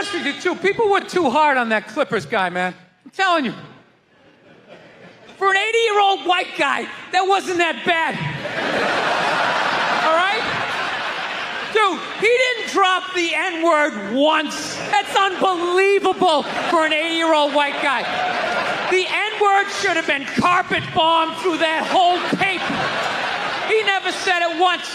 honest with you, too, people were too hard on that Clippers guy, man. I'm telling you. For an 80-year-old white guy, that wasn't that bad. All right? Dude, he didn't drop the N-word once. That's unbelievable for an 80-year-old white guy. The N-word should have been carpet bombed through that whole tape. He never said it once.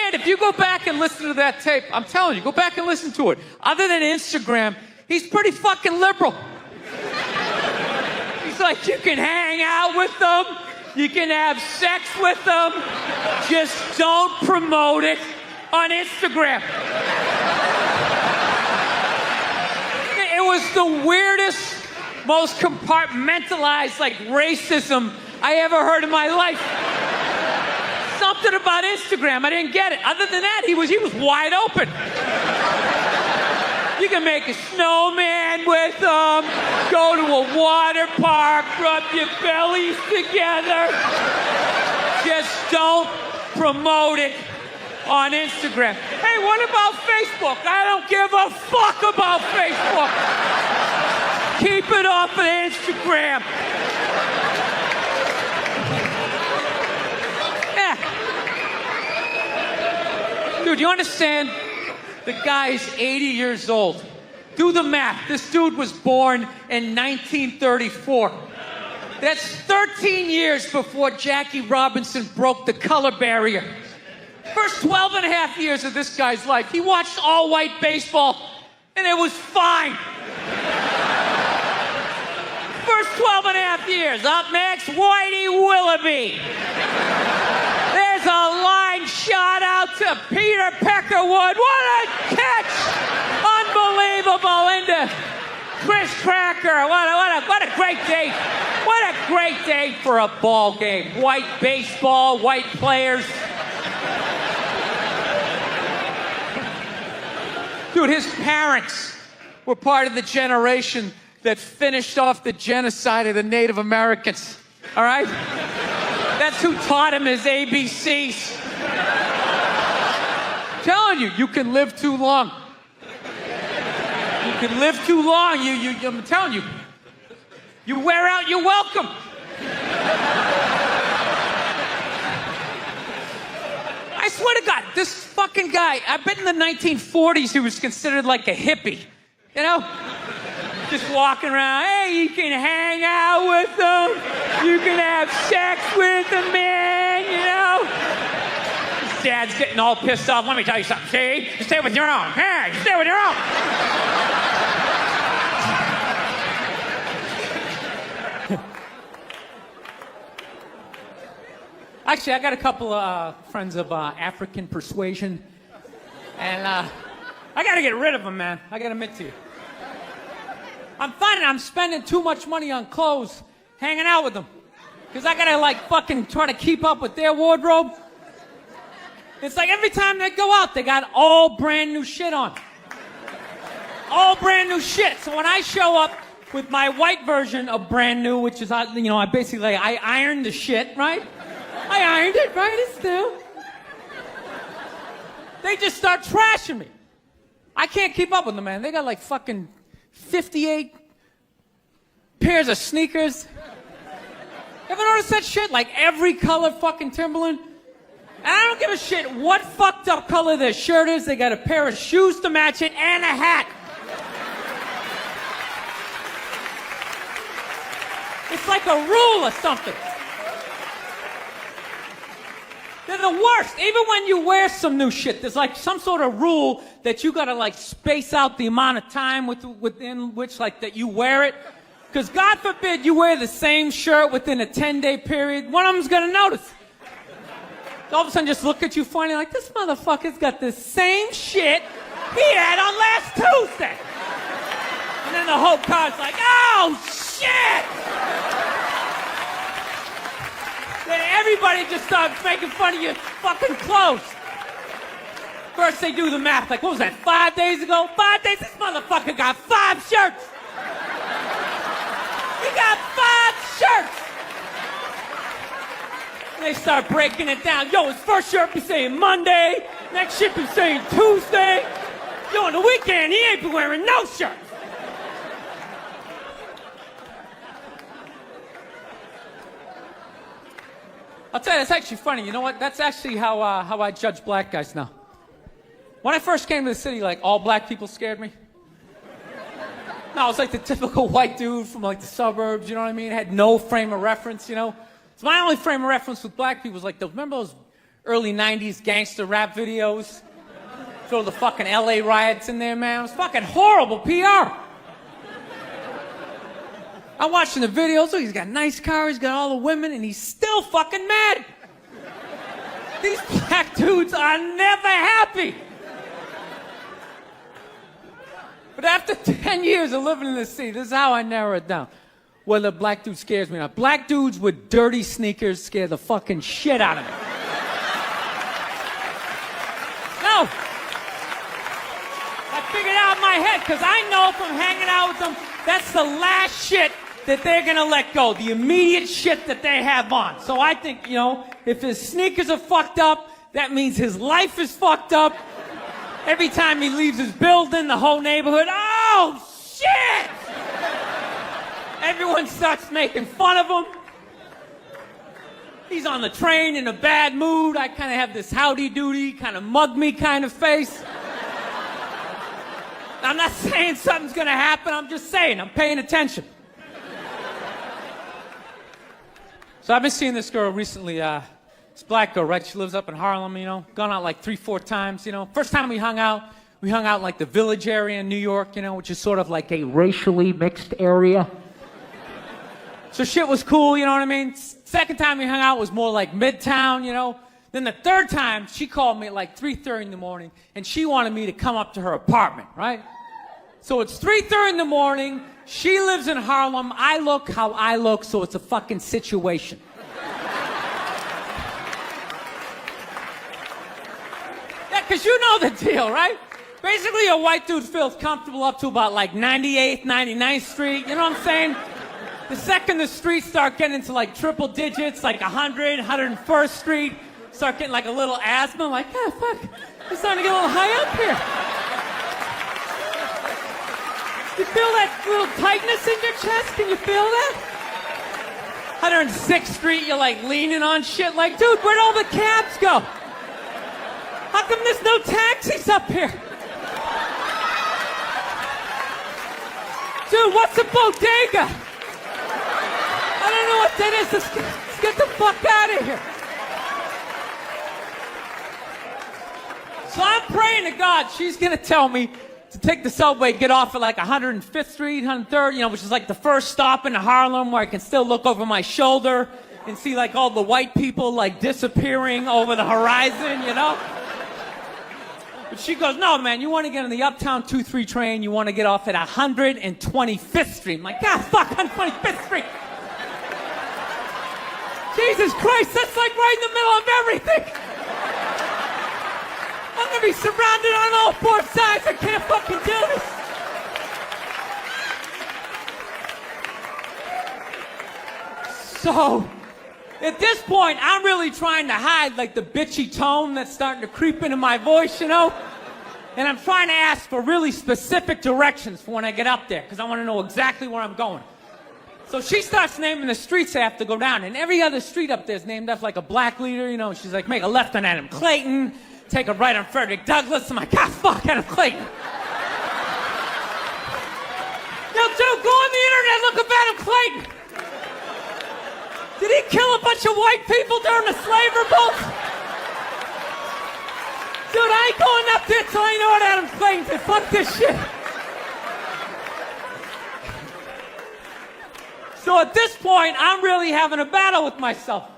And if you go back and listen to that tape, I'm telling you, go back and listen to it. Other than Instagram, he's pretty fucking liberal. He's like, you can hang out with them, you can have sex with them, just don't promote it on Instagram. It was the weirdest, most compartmentalized, like, racism I ever heard in my life. Something about Instagram, I didn't get it. Other than that, he was wide open. You can make a snowman with them, go to a water park, rub your bellies together. Just don't promote it on Instagram. Hey, what about Facebook? I don't give a fuck about Facebook. Keep it off of Instagram. Dude, you understand? The guy's 80 years old. Do the math. This dude was born in 1934. That's 13 years before Jackie Robinson broke the color barrier. First 12 and a half years of this guy's life, he watched all-white baseball, and it was fine. First 12 and a half years. Up next, Whitey Willoughby. There's a line shot out to Peter Peckerwood. What a catch! Unbelievable into Chris Cracker. What a great day. What a great day for a ball game. White baseball, white players. Dude, his parents were part of the generation that finished off the genocide of the Native Americans. All right? That's who taught him his ABCs. Telling you, you can live too long. You can live too long. I'm telling you, you wear out your welcome. I swear to God, this fucking guy, I bet in the 1940s he was considered like a hippie. You know? Just walking around, hey, you can hang out with them, you can have sex with them, man, you know? His dad's getting all pissed off. Let me tell you something, see? You stay with your own. Hey, you stay with your own. Actually, I got a couple of friends of African persuasion, and I got to get rid of them, man. I got to admit to you. I'm finding I'm spending too much money on clothes hanging out with them. Because I gotta like fucking try to keep up with their wardrobe. It's like every time they go out, they got all brand new shit on. All brand new shit. So when I show up with my white version of brand new, which is, I basically, I ironed the shit, right? I ironed it, right? It's new. They just start trashing me. I can't keep up with them, man. They got like fucking 58 pairs of sneakers. Ever notice that shit? Like every color fucking Timberland? And I don't give a shit what fucked up color their shirt is. They got a pair of shoes to match it and a hat. It's like a rule or something. They're the worst. Even when you wear some new shit, there's like some sort of rule that you gotta like space out the amount of time within which like that you wear it. Because God forbid you wear the same shirt within a 10-day period, one of them's gonna notice. So all of a sudden just look at you funny like, this motherfucker's got the same shit he had on last Tuesday. And then the whole car's like, oh shit! Then everybody just starts making fun of your fucking clothes. First they do the math, like, what was that, 5 days ago? 5 days? This motherfucker got 5 shirts! He got 5 shirts! And they start breaking it down. Yo, his first shirt be saying Monday, next shirt be saying Tuesday. Yo, and the weekend, he ain't wearing no shirt. I'll tell you, it's actually funny. You know what? That's actually how I judge black guys now. When I first came to the city, like, all black people scared me. No, I was like the typical white dude from like the suburbs, you know what I mean? Had no frame of reference, you know? So my only frame of reference with black people was like, remember those early 90s gangster rap videos? Throw the fucking LA riots in there, man. It was fucking horrible PR. I'm watching the videos, so he's got a nice car, he's got all the women, and he's still fucking mad. These black dudes are never happy. But after 10 years of living in the city, this is how I narrow it down. Whether a black dude scares me or not. Black dudes with dirty sneakers scare the fucking shit out of me. No. I figured out in my head, because I know from hanging out with them, that's the last shit that they're gonna let go. The immediate shit that they have on. So I think, you know, if his sneakers are fucked up, that means his life is fucked up. Every time he leaves his building, the whole neighborhood, oh, shit! Everyone starts making fun of him. He's on the train in a bad mood. I kind of have this howdy-doody, kind of mug-me kind of face. I'm not saying something's gonna happen, I'm just saying, I'm paying attention. So I've been seeing this girl recently, this black girl, right? She lives up in Harlem, you know, gone out like 3-4 times, you know. First time we hung out in like the Village area in New York, you know, which is sort of like a racially mixed area. So shit was cool, you know what I mean? Second time we hung out was more like Midtown, you know. Then the third time, she called me at like 3:30 in the morning, and she wanted me to come up to her apartment, right? So it's 3:30 in the morning, she lives in Harlem, I look how I look, so it's a fucking situation. Because you know the deal, right? Basically, a white dude feels comfortable up to about like 98th, 99th Street, you know what I'm saying? The second the streets start getting into like triple digits, like 100, 101st Street, start getting like a little asthma, like, yeah, fuck, it's starting to get a little high up here. You feel that little tightness in your chest? Can you feel that? 106th Street, you're like leaning on shit like, dude, where'd all the cabs go? How come there's no taxis up here? Dude, what's a bodega? I don't know what that is. Let's get the fuck out of here. So I'm praying to God she's going to tell me to take the subway, get off at like 105th Street, 103rd, you know, which is like the first stop in Harlem where I can still look over my shoulder and see like all the white people like disappearing over the horizon, you know? But she goes, no, man, you want to get on the Uptown 2-3 train, you want to get off at 125th Street. I'm like, God, fuck, 125th Street. Jesus Christ, that's like right in the middle of everything. I'm going to be surrounded on all four sides. I can't fucking do this. So, at this point, I'm really trying to hide like the bitchy tone that's starting to creep into my voice, you know? And I'm trying to ask for really specific directions for when I get up there, because I want to know exactly where I'm going. So she starts naming the streets I have to go down, and every other street up there is named after like a black leader, you know? She's like, make a left on Adam Clayton, take a right on Frederick Douglass. I'm like, God, fuck, Adam Clayton. Yo, dude, go on the internet, look up Adam Clayton. Did he kill a bunch of white people during the slave revolt? Dude, I ain't going up there till I know what Adam Clayton did. Fuck this shit. So at this point, I'm really having a battle with myself.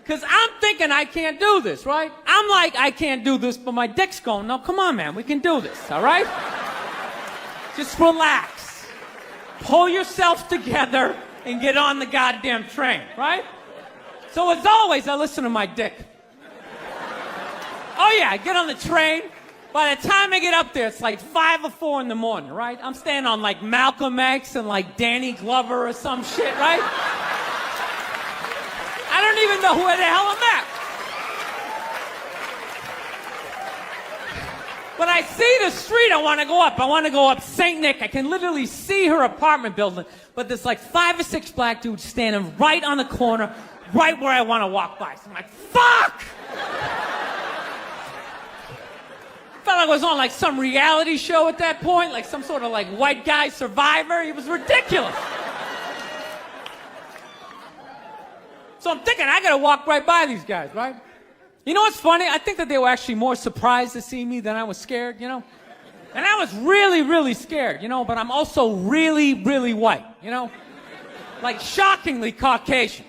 Because I'm thinking I can't do this, right? I'm like, I can't do this, but my dick's going, no, come on, man, we can do this, all right? Just relax. Pull yourself together and get on the goddamn train, right? So as always, I listen to my dick. Oh yeah, I get on the train. By the time I get up there, it's like 5 or 4 in the morning, right? I'm staying on like Malcolm X and like Danny Glover or some shit, right? I don't even know where the hell I'm at. But I see the street I want to go up. I want to go up St. Nick. I can literally see her apartment building. But there's like 5 or 6 black dudes standing right on the corner, right where I want to walk by. So I'm like, fuck! Felt like I was on like some reality show at that point, like some sort of like white guy survivor. It was ridiculous. So I'm thinking, I gotta walk right by these guys, right? You know what's funny? I think that they were actually more surprised to see me than I was scared, you know? And I was really, really scared, you know? But I'm also really, really white, you know? Like shockingly Caucasian.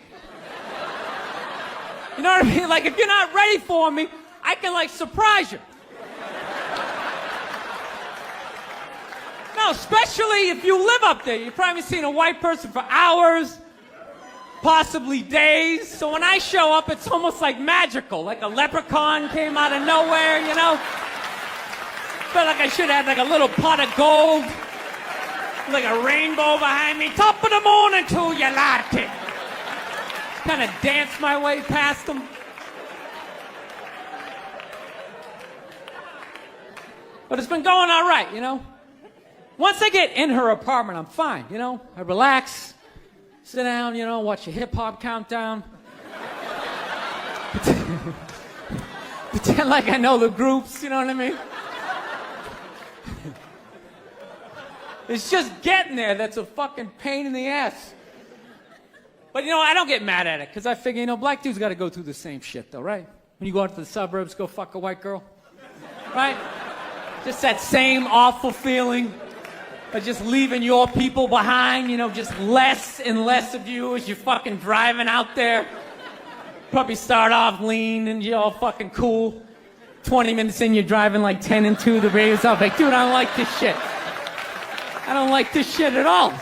You know what I mean? Like if you're not ready for me, I can like surprise you. No, especially if you live up there. You've probably seen a white person for hours, possibly days. So when I show up, it's almost like magical. Like a leprechaun came out of nowhere, you know? Felt like I should have like a little pot of gold, like a rainbow behind me. Top of the morning to you, latte. Kind of dance my way past them. But it's been going all right, you know? Once I get in her apartment, I'm fine, you know? I relax, sit down, you know, watch a hip-hop countdown. Pretend like I know the groups, you know what I mean? It's just getting there that's a fucking pain in the ass. But, you know, I don't get mad at it, because I figure, you know, black dudes got to go through the same shit, though, right? When you go out to the suburbs, go fuck a white girl, right? Just that same awful feeling of just leaving your people behind, you know, just less and less of you as you're fucking driving out there. Probably start off lean and you're all fucking cool. 20 minutes in, you're driving like 10 and 2, the radio's off. Like, dude, I don't like this shit. I don't like this shit at all.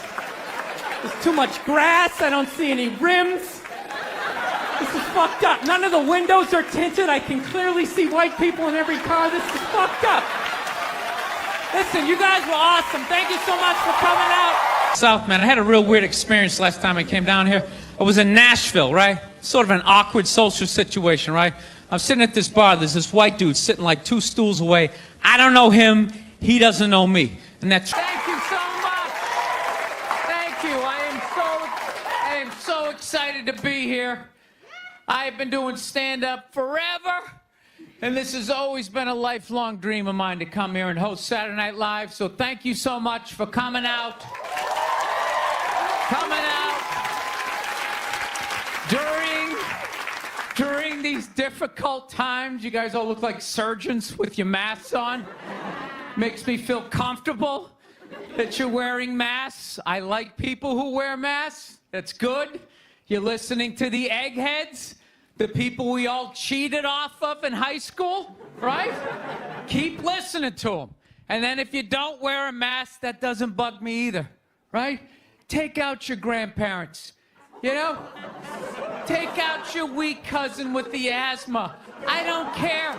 There's too much grass, I don't see any rims. This is fucked up. None of the windows are tinted. I can clearly see white people in every car. This is fucked up. Listen, you guys were awesome. Thank you so much for coming out. South, man, I had a real weird experience last time I came down here. I was in Nashville, right? Sort of an awkward social situation, right? I'm sitting at this bar. There's this white dude sitting like 2 stools away. I don't know him. He doesn't know me. And that's... Thank you so much. Thank you. I am so excited to be here. I've been doing stand-up forever. And this has always been a lifelong dream of mine to come here and host Saturday Night Live. So thank you so much for coming out. Coming out during these difficult times. You guys all look like surgeons with your masks on. Makes me feel comfortable that you're wearing masks. I like people who wear masks. That's good. You're listening to the eggheads. The people we all cheated off of in high school, right? Keep listening to them. And then if you don't wear a mask, that doesn't bug me either, right? Take out your grandparents, you know? Take out your weak cousin with the asthma. I don't care.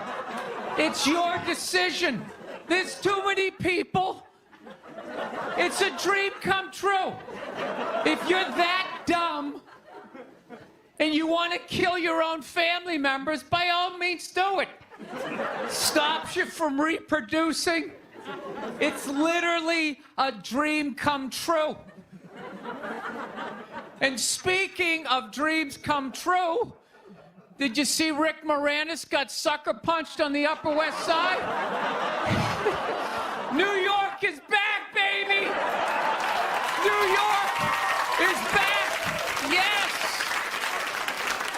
It's your decision. There's too many people. It's a dream come true. If you're that dumb, and you want to kill your own family members, by all means do it. Stops you from reproducing. It's literally a dream come true. And speaking of dreams come true, did you see Rick Moranis got sucker punched on the Upper West Side? New York is back, baby! New York is back! Yes!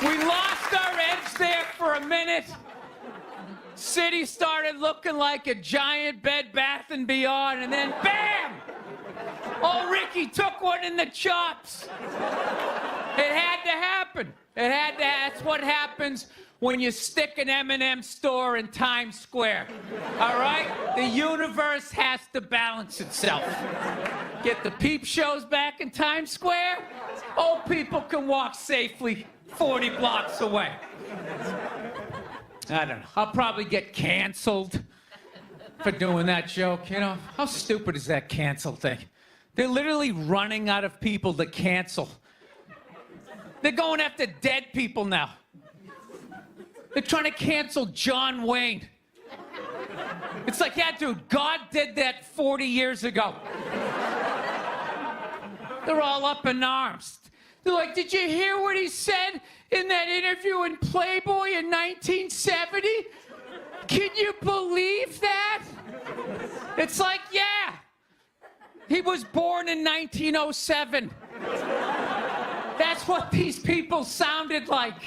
We lost our edge there for a minute. City started looking like a giant Bed Bath & Beyond, and then bam! Oh, Ricky took one in the chops. It had to happen. That's what happens when you stick an M&M store in Times Square. All right? The universe has to balance itself. Get the peep shows back in Times Square. Old people can walk safely 40 blocks away. I don't know. I'll probably get canceled for doing that joke, you know? How stupid is that cancel thing? They're literally running out of people to cancel. They're going after dead people now. They're trying to cancel John Wayne. It's like, yeah, dude, God did that 40 years ago. They're all up in arms. They're like, did you hear what he said in that interview in Playboy in 1970? Can you believe that? It's like, yeah. He was born in 1907. That's what these people sounded like.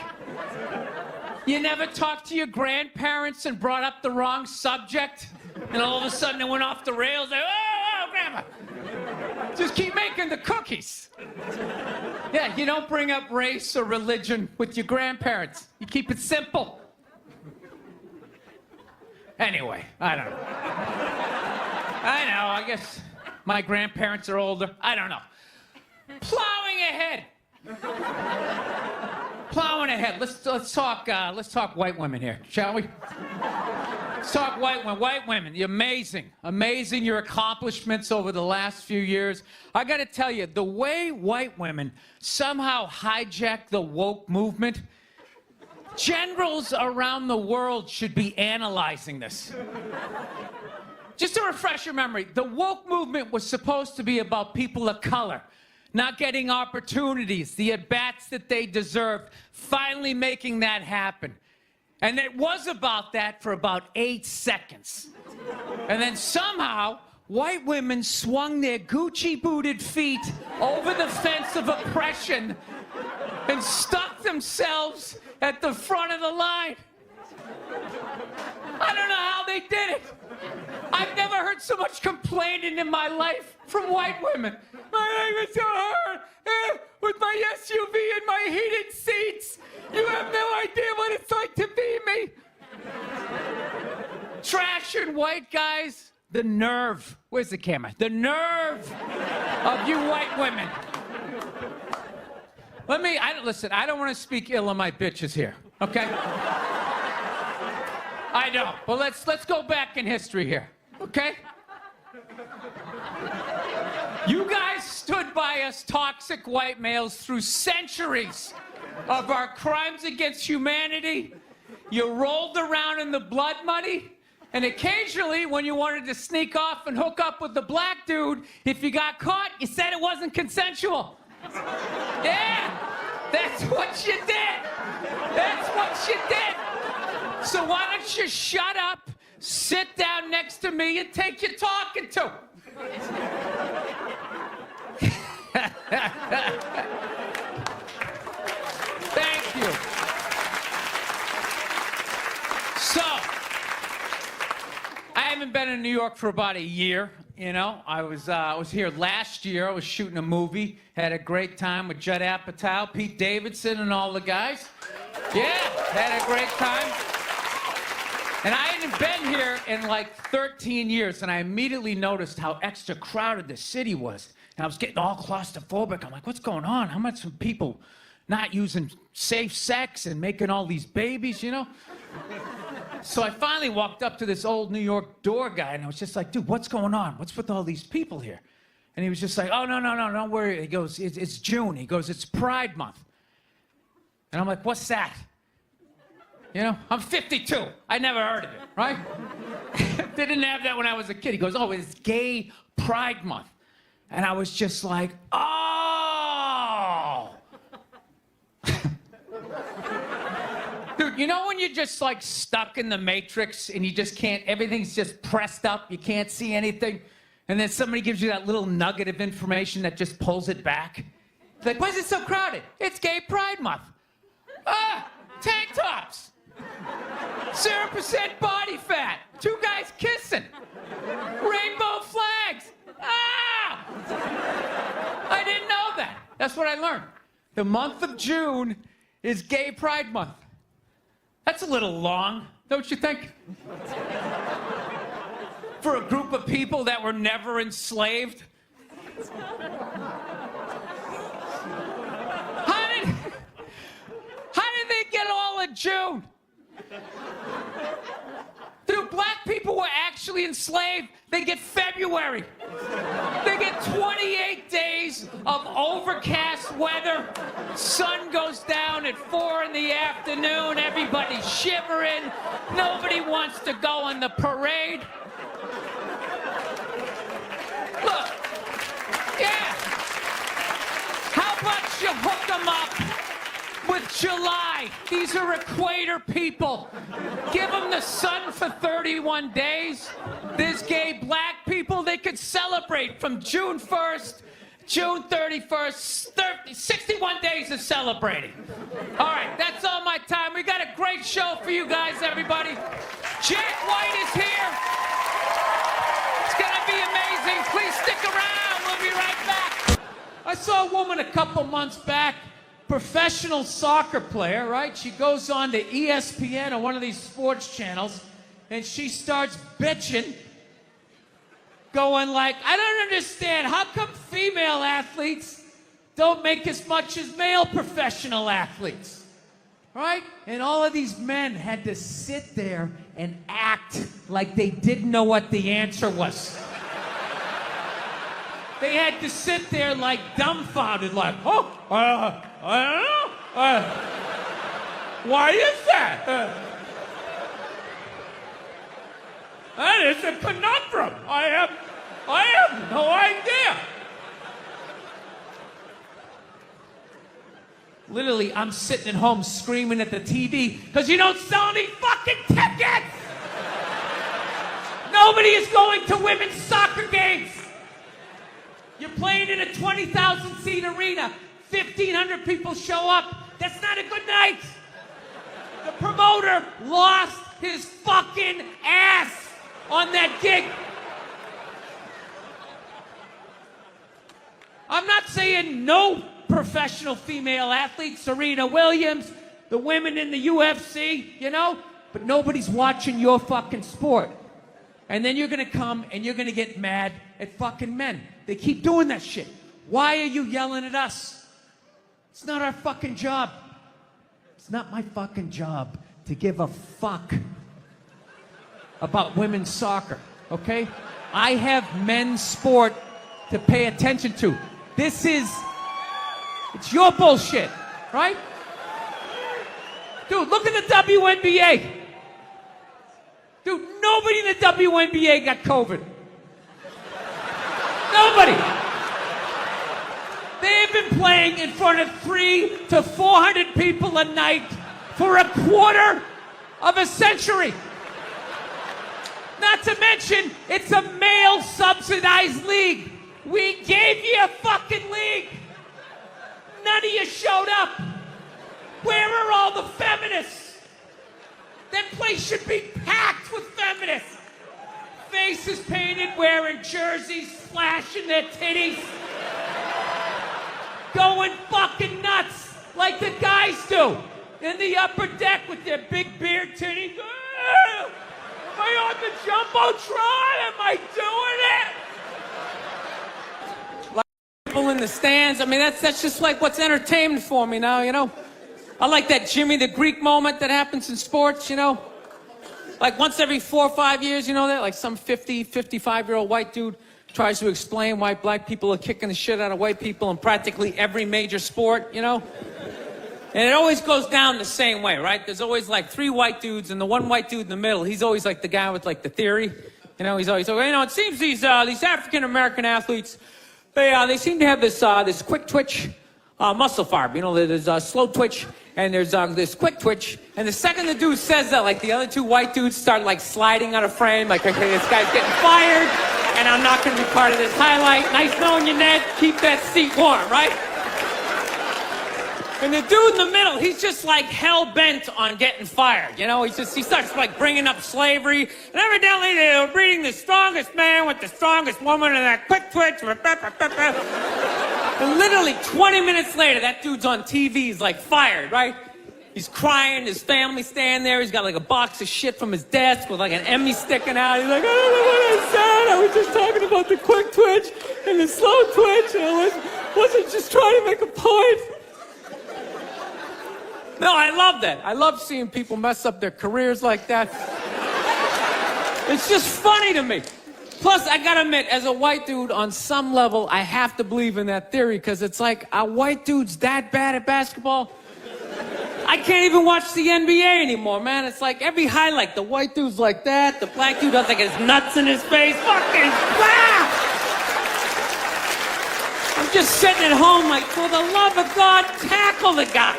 You never talked to your grandparents and brought up the wrong subject? And all of a sudden it went off the rails. Like, oh, grandma. Just keep making the cookies. Yeah, you don't bring up race or religion with your grandparents. You keep it simple. Anyway, I don't know. I guess my grandparents are older. I don't know. Plowing ahead. Plowing ahead. Let's talk white women here, shall we? Let's talk white women. White women, you're amazing. Amazing your accomplishments over the last few years. I got to tell you, the way white women somehow hijack the woke movement, generals around the world should be analyzing this. Just to refresh your memory, the woke movement was supposed to be about people of color not getting opportunities, the at-bats that they deserved, finally making that happen. And it was about that for about 8 seconds. And then somehow, white women swung their Gucci-booted feet over the fence of oppression and stuck themselves at the front of the line. I don't know how they did it. I've never heard so much complaining in my life from white women. My life is so hard with my SUV and my heated seats. You have no idea what it's like to be me. Trashing white guys, the nerve. Where's the camera? The nerve of you white women. Listen, I don't want to speak ill of my bitches here, okay? I don't, but let's go back in history here, okay? You guys stood by us toxic white males through centuries of our crimes against humanity. You rolled around in the blood money, and occasionally when you wanted to sneak off and hook up with the black dude, if you got caught, you said it wasn't consensual. Yeah, that's what you did. That's what you did. So why don't you shut up, sit down next to me, and take your talking to. Thank you. So, I haven't been in New York for about a year. You know, I was here last year. I was shooting a movie. Had a great time with Judd Apatow, Pete Davidson, and all the guys. Yeah, had a great time. And I hadn't been here in like 13 years, and I immediately noticed how extra crowded the city was. And I was getting all claustrophobic. I'm like, what's going on? How much of people not using safe sex and making all these babies, you know? So I finally walked up to this old New York door guy, and I was just like, dude, what's going on? What's with all these people here? And he was just like, oh, no, don't worry. He goes, it's June. He goes, it's Pride Month. And I'm like, what's that? You know, I'm 52. I never heard of it, right? They didn't have that when I was a kid. He goes, oh, it's Gay Pride Month. And I was just like, oh. Dude, you know when you're just like stuck in the Matrix and you just can't, everything's just pressed up, you can't see anything, and then somebody gives you that little nugget of information that just pulls it back? It's like, why is it so crowded? It's Gay Pride Month. Ah, tank tops. 0% body fat. 2 guys kissing. Rainbow flags. Ah! I didn't know that. That's what I learned. The month of June is Gay Pride Month. That's a little long, don't you think? For a group of people that were never enslaved. How did they get all of June? Dude, black people were actually enslaved, they get February. They get 28 days of overcast weather. Sun goes down at 4 in the afternoon. Everybody's shivering. Nobody wants to go on the parade. Look, yeah. How about you hook them up with July? These are equator people. Give them the sun for 31 days. There's gay black people. They could celebrate from June 1st, June 31st, 61 days of celebrating. All right, that's all my time. We got a great show for you guys, everybody. Jack White is here. It's gonna be amazing. Please stick around. We'll be right back. I saw a woman a couple months back, professional soccer player, right? She goes on to ESPN or one of these sports channels, and she starts bitching, going like, I don't understand, how come female athletes don't make as much as male professional athletes, right? And all of these men had to sit there and act like they didn't know what the answer was. They had to sit there like dumbfounded, like, oh, I don't know. Why is that? That is a conundrum. I have no idea. Literally, I'm sitting at home screaming at the TV because you don't sell any fucking tickets. Nobody is going to women's soccer games. You're playing in a 20,000 seat arena. 1,500 people show up. That's not a good night. The promoter lost his fucking ass on that gig. I'm not saying no professional female athletes, Serena Williams, the women in the UFC, you know, but nobody's watching your fucking sport. And then you're gonna come and you're gonna get mad at fucking men. They keep doing that shit. Why are you yelling at us? It's not our fucking job. It's not my fucking job to give a fuck about women's soccer, okay? I have men's sport to pay attention to. It's your bullshit, right? Dude, look at the WNBA. Dude, nobody in the WNBA got COVID. Nobody. They've been playing in front of 300 to 400 people a night for a quarter of a century. Not to mention, it's a male-subsidized league. We gave you a fucking league. None of you showed up. Where are all the feminists? That place should be packed with feminists. Faces painted, wearing jerseys, flashing their titties. Going fucking nuts like the guys do in the upper deck with their big beard titties. Am I on the Jumbotron? Am I doing it? Like people in the stands. I mean, that's just like what's entertainment for me now, you know? I like that Jimmy the Greek moment that happens in sports, you know? Like once every 4 or 5 years, you know that? Like some 50, 55-year-old white dude tries to explain why black people are kicking the shit out of white people in practically every major sport, you know? And it always goes down the same way, right? There's always like 3 white dudes, and the one white dude in the middle, he's always like the guy with like the theory. You know, he's always, you know, it seems these African-American athletes, they seem to have this quick twitch muscle fiber. You know, there's slow twitch, and there's this quick twitch. And the second the dude says that, like the other 2 white dudes start like sliding out of frame, like, okay, this guy's getting fired, and I'm not going to be part of this highlight. Nice knowing you, Ned. Keep that seat warm, right? And the dude in the middle, he's just like hell-bent on getting fired. You know, he starts like bringing up slavery. And evidently they were breeding the strongest man with the strongest woman and that quick twitch. And literally 20 minutes later, that dude's on TV. He's like fired, right? He's crying. His family's standing there. He's got like a box of shit from his desk with like an Emmy sticking out. He's like, I don't know what I said. I was just talking about the quick twitch and the slow twitch. And I wasn't just trying to make a point. No, I love that. I love seeing people mess up their careers like that. It's just funny to me. Plus, I gotta admit, as a white dude, on some level, I have to believe in that theory, because it's like, are white dudes that bad at basketball? I can't even watch the NBA anymore, man. It's like every highlight, the white dude's like that, the black dude has like his nuts in his face. Fucking blah! I'm just sitting at home like, for the love of God, tackle the guy.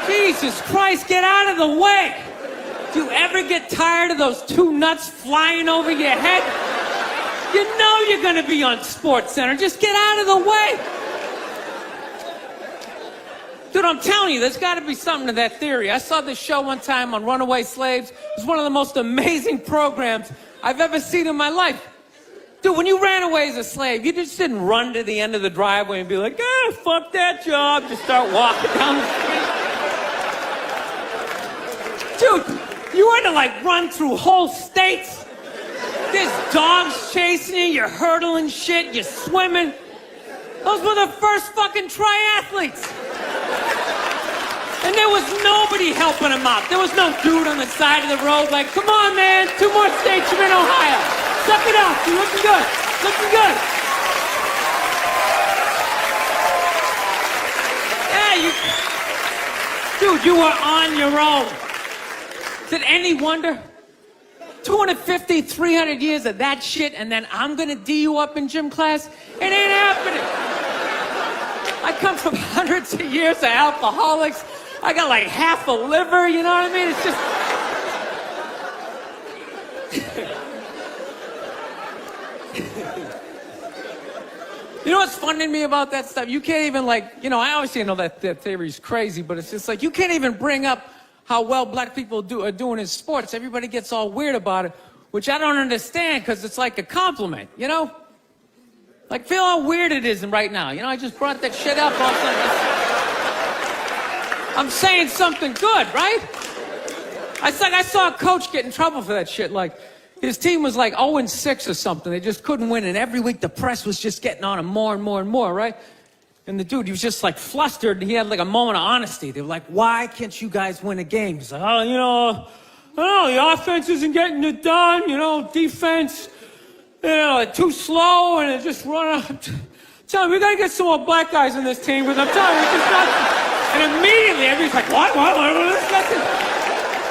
Jesus Christ, get out of the way. Do you ever get tired of those two nuts flying over your head? You know you're gonna be on SportsCenter. Just get out of the way. Dude, I'm telling you, there's gotta be something to that theory. I saw this show one time on runaway slaves. It was one of the most amazing programs I've ever seen in my life. Dude, when you ran away as a slave, you just didn't run to the end of the driveway and be like, fuck that job. Just start walking down the street. Dude, you had to like run through whole states. There's dogs chasing you, you're hurdling shit, you're swimming. Those were the first fucking triathletes. And there was nobody helping them out. There was no dude on the side of the road like, come on, man, 2 more states, you're in Ohio. Suck it up, you're looking good, looking good. Yeah, dude, you were on your own. Is it any wonder? 250, 300 years of that shit, and then I'm gonna D you up in gym class? It ain't happening. I come from hundreds of years of alcoholics. I got like half a liver, you know what I mean? It's just... You know what's funny to me about that stuff? You can't even like, I obviously know that theory's crazy, but it's just like, you can't even bring up how well black people are doing in sports. Everybody gets all weird about it, which I don't understand, because it's like a compliment, Like, feel how weird it is right now. I just brought that shit up all of a sudden. I'm saying something good, right? I saw a coach get in trouble for that shit. Like, his team was like 0-6 or something. They just couldn't win, and every week the press was just getting on him more and more and more, right? And the dude, he was just like flustered, and he had like a moment of honesty. They were like, why can't you guys win a game? He's like, I don't know, the offense isn't getting it done, defense, too slow, and it just run out. I'm telling you, we gotta get some more black guys in this team, because I'm telling you, it's just not. And immediately, everybody's like, what?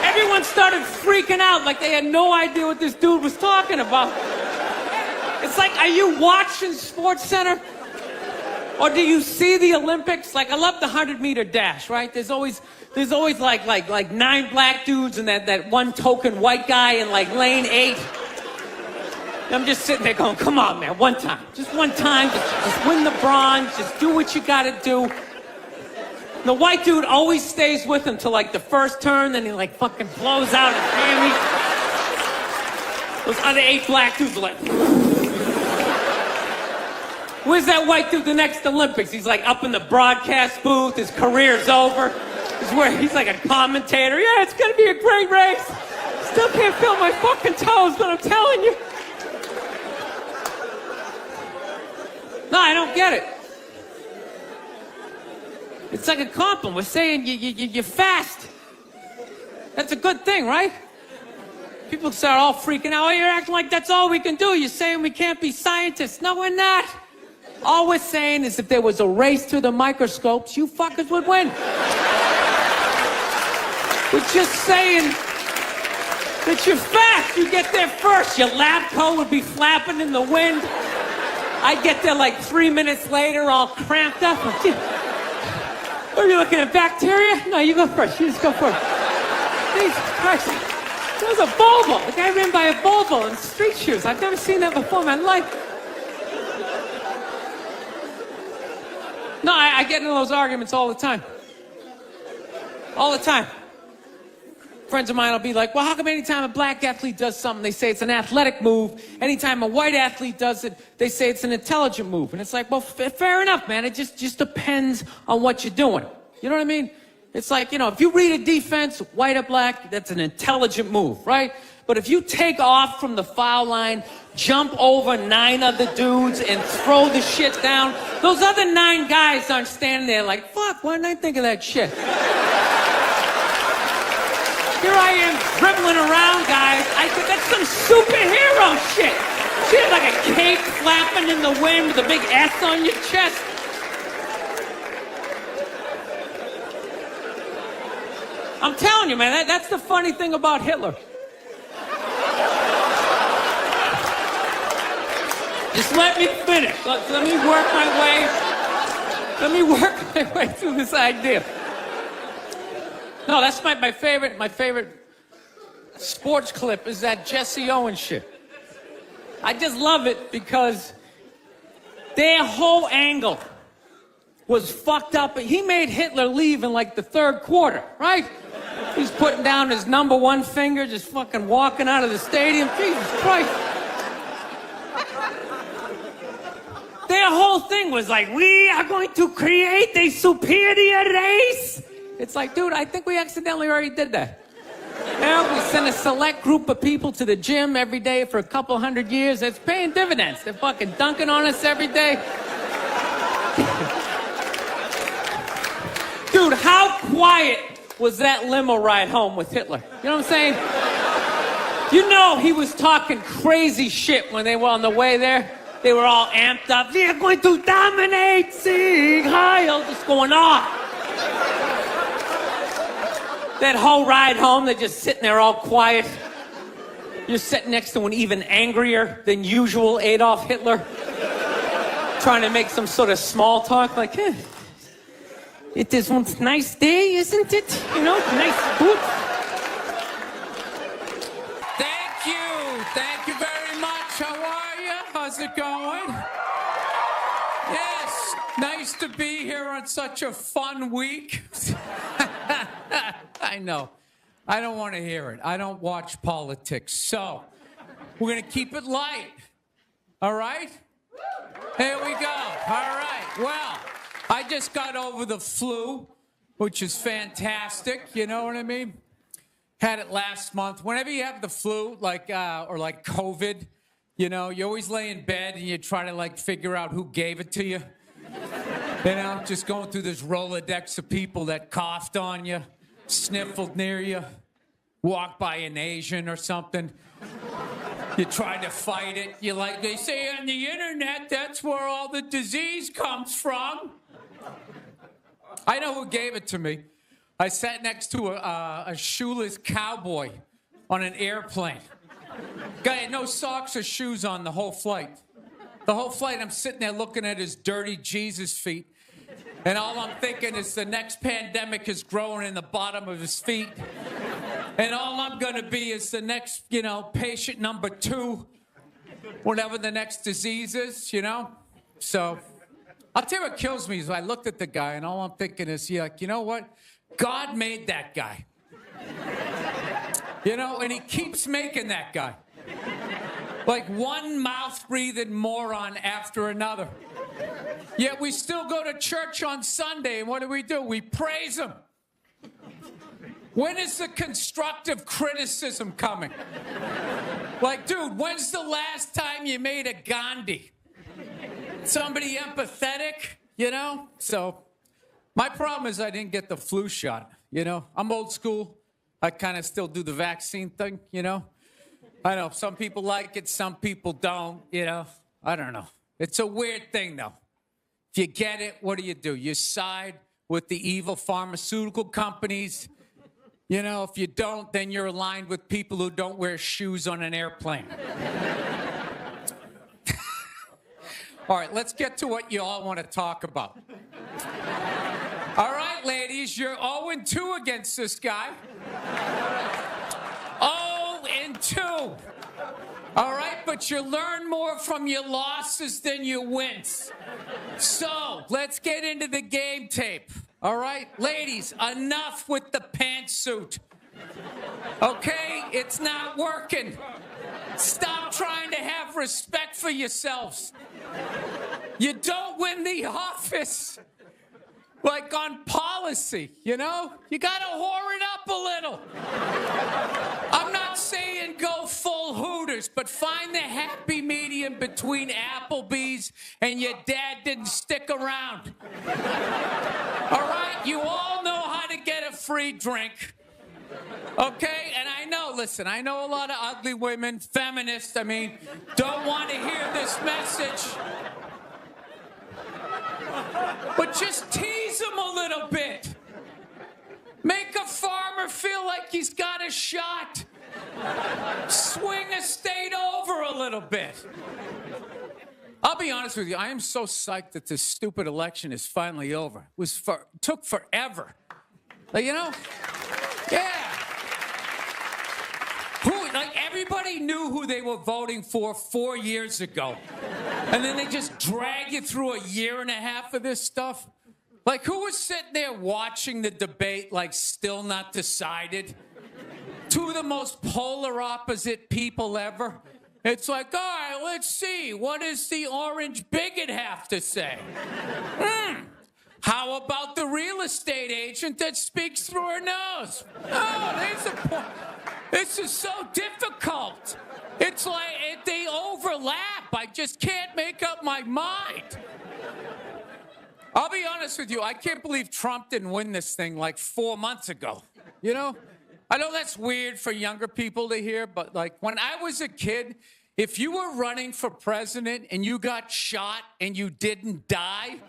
Everyone started freaking out like they had no idea what this dude was talking about. It's like, are you watching SportsCenter? Or do you see the Olympics? Like, I love the 100-meter dash, right? There's always like 9 black dudes and that one token white guy in like lane 8. And I'm just sitting there going, come on, man, one time. Just one time, just win the bronze, just do what you gotta do. And the white dude always stays with him till like the first turn, then he like fucking blows out his hammy. Those other 8 black dudes are like... Where's that white dude the next Olympics? He's like up in the broadcast booth, his career's over. He's like a commentator. Yeah, it's gonna be a great race. Still can't feel my fucking toes, but I'm telling you. No, I don't get it. It's like a compliment. We're saying you're fast. That's a good thing, right? People start all freaking out. Oh, you're acting like that's all we can do. You're saying we can't be scientists. No, we're not. All we're saying is if there was a race to the microscopes, you fuckers would win. We're just saying that you're fast. You get there first. Your lab coat would be flapping in the wind. I'd get there like 3 minutes later, all cramped up. Are you looking at bacteria? No, you go first. You just go first. Jesus Christ. That was a Volvo. The guy ran by a Volvo in street shoes. I've never seen that before in my life. No, I get into those arguments all the time. All the time. Friends of mine will be like, well, how come anytime a black athlete does something, they say it's an athletic move? Anytime a white athlete does it, they say it's an intelligent move. And it's like, well, fair enough, man. It just depends on what you're doing. You know what I mean? It's like, if you read a defense, white or black, that's an intelligent move, right? But if you take off from the foul line, jump over 9 other dudes and throw the shit down, those other 9 guys aren't standing there like, fuck, why didn't I think of that shit? Here I am dribbling around, guys. I think that's some superhero shit. She had like a cape flapping in the wind with a big S on your chest. I'm telling you, man, that's the funny thing about Hitler. Just let me finish. Let me work my way. Let me work my way through this idea. No, that's my favorite sports clip is that Jesse Owens shit. I just love it because their whole angle was fucked up. He made Hitler leave in like the third quarter, right? He's putting down his number one finger, just fucking walking out of the stadium. Jesus Christ. Their whole thing was like, we are going to create a superior race. It's like, dude, I think we accidentally already did that. We send a select group of people to the gym every day for a couple hundred years. It's paying dividends. They're fucking dunking on us every day. Dude, how quiet was that limo ride home with Hitler? You know what I'm saying? You know he was talking crazy shit when they were on the way there. They were all amped up. We are going to dominate, Sieg Heil, just going off. That whole ride home, they're just sitting there all quiet. You're sitting next to an even angrier than usual Adolf Hitler, trying to make some sort of small talk, like, it is one nice day, isn't it? You know, nice boot. Thank you very much. How are you? How's it going? Yes, nice to be here on such a fun week. I know. I don't want to hear it. I don't watch politics. So, we're going to keep it light. All right? Here we go. All right. Well, I just got over the flu, which is fantastic. You know what I mean? Had it last month. Whenever you have the flu, like or like COVID, you know, you always lay in bed and you try to like figure out who gave it to you. You know, just going through this Rolodex of people that coughed on you, sniffled near you, walked by an Asian or something. You tried to fight it. You like, they say on the internet, that's where all the disease comes from. I know who gave it to me. I sat next to a shoeless cowboy on an airplane. Guy had no socks or shoes on the whole flight. The whole flight, I'm sitting there looking at his dirty Jesus feet. And all I'm thinking is the next pandemic is growing in the bottom of his feet. And all I'm going to be is the next, you know, patient number 2, whatever the next disease is, you know? So, I'll tell you what kills me is I looked at the guy and all I'm thinking is, yeah, like, you know what? God made that guy. You know, and he keeps making that guy. Like one mouth-breathing moron after another. Yet we still go to church on Sunday, and what do? We praise him. When is the constructive criticism coming? Like, dude, when's the last time you made a Gandhi? Somebody empathetic, you know? So, my problem is I didn't get the flu shot, you know? I'm old school. I kind of still do the vaccine thing, you know? I know, some people like it, some people don't, you know? I don't know. It's a weird thing, though. If you get it, what do? You side with the evil pharmaceutical companies. You know, if you don't, then you're aligned with people who don't wear shoes on an airplane. All right, let's get to what you all want to talk about. All right, ladies, you're 0-2 against this guy. 0-2. All right, but you learn more from your losses than your wins. So, let's get into the game tape. All right, ladies, enough with the pantsuit. Okay, it's not working. Stop trying to have respect for yourselves. You don't win the office. Like on policy, you know? You gotta whore it up a little. I'm not saying go full Hooters, but find the happy medium between Applebee's and your dad didn't stick around. All right? You all know how to get a free drink. Okay? And I know, listen, I know a lot of ugly women, feminists, don't want to hear this message. But just tease them a little bit. Make a farmer feel like he's got a shot. Swing a state over a little bit. I'll be honest with you, I am so psyched that this stupid election is finally over. Took forever. Yeah. Everybody knew who they were voting for 4 years ago. And then they just drag you through a year and a half of this stuff. Who was sitting there watching the debate, still not decided? Two of the most polar opposite people ever. It's all right, let's see. What does the orange bigot have to say? How about the real estate agent that speaks through her nose? Oh, there's a point. This is so difficult. It's they overlap. I just can't make up my mind. I'll be honest with you. I can't believe Trump didn't win this thing 4 months ago. I know that's weird for younger people to hear, but when I was a kid, if you were running for president and you got shot and you didn't die,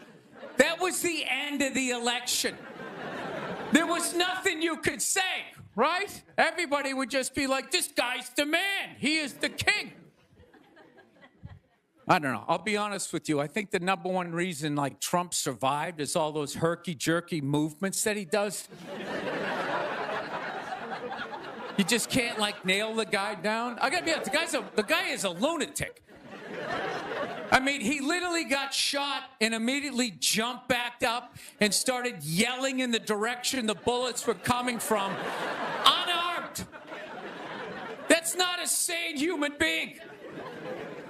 that was the end of the election. There was nothing you could say, right? Everybody would just be like, this guy's the man. He is the king. I don't know. I'll be honest with you. I think the number one reason Trump survived is all those herky-jerky movements that he does. You just can't nail the guy down. I gotta be honest, the guy is a lunatic. He literally got shot and immediately jumped back up and started yelling in the direction the bullets were coming from, unarmed. That's not a sane human being.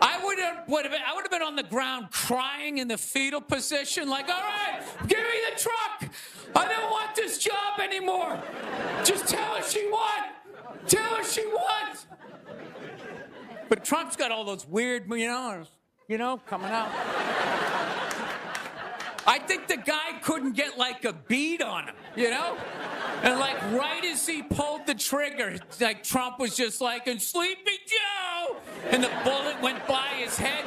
I would have been on the ground crying in the fetal position, all right, give me the truck. I don't want this job anymore. Just tell her she won. Tell her she won. But Trump's got all those weird, coming out. I think the guy couldn't get a bead on him, And right as he pulled the trigger, Trump was just and Sleepy Joe, and the bullet went by his head.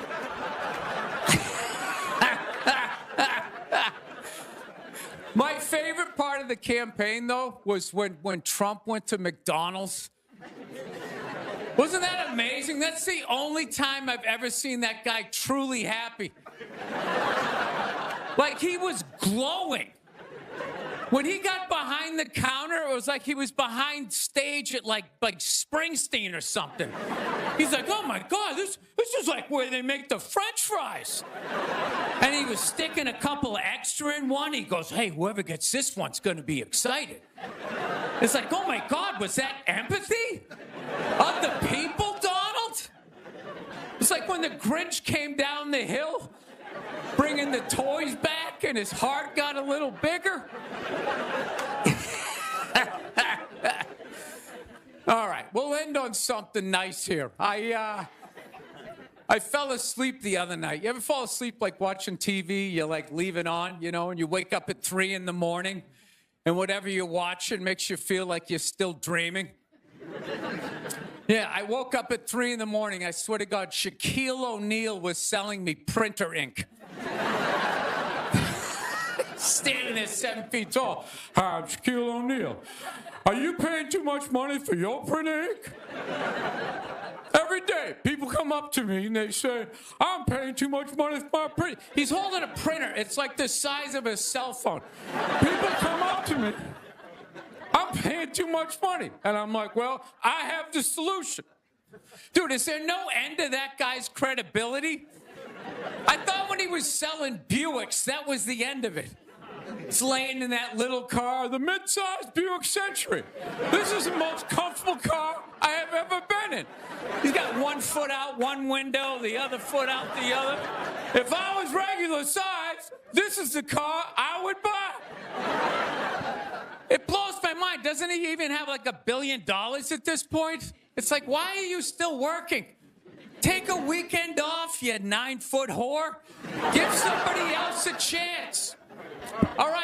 My favorite part of the campaign, though, was when Trump went to McDonald's. Wasn't that amazing? That's the only time I've ever seen that guy truly happy. He was glowing. When he got behind the counter, it was he was behind stage at Springsteen or something. He's oh my God, this is where they make the French fries. And he was sticking a couple extra in one. He goes, hey, whoever gets this one's gonna be excited. It's oh my God, was that empathy? Of the people, Donald? It's when the Grinch came down the hill, bringing the toys back, and his heart got a little bigger. All right, we'll end on something nice here. I fell asleep the other night. You ever fall asleep watching TV? You leave it on, and you wake up at 3 in the morning, and whatever you're watching makes you feel like you're still dreaming. Yeah, I woke up at 3 in the morning. I swear to God, Shaquille O'Neal was selling me printer ink. Standing there 7 feet tall. Hi, I'm Shaquille O'Neal. Are you paying too much money for your printer ink? Every day, people come up to me and they say, I'm paying too much money for my printer. He's holding a printer. It's the size of a cell phone. People come up to me. I'm paying too much money. And I'm well, I have the solution. Dude, is there no end to that guy's credibility? I thought when he was selling Buicks, that was the end of it. It's laying in that little car, the mid-sized Buick Century. This is the most comfortable car I have ever been in. He's got one foot out one window, the other foot out the other. If I was regular size, this is the car I would buy. It blows my mind. Doesn't he even have $1 billion at this point? It's why are you still working? Take a weekend off, you 9-foot whore. Give somebody else a chance. All right.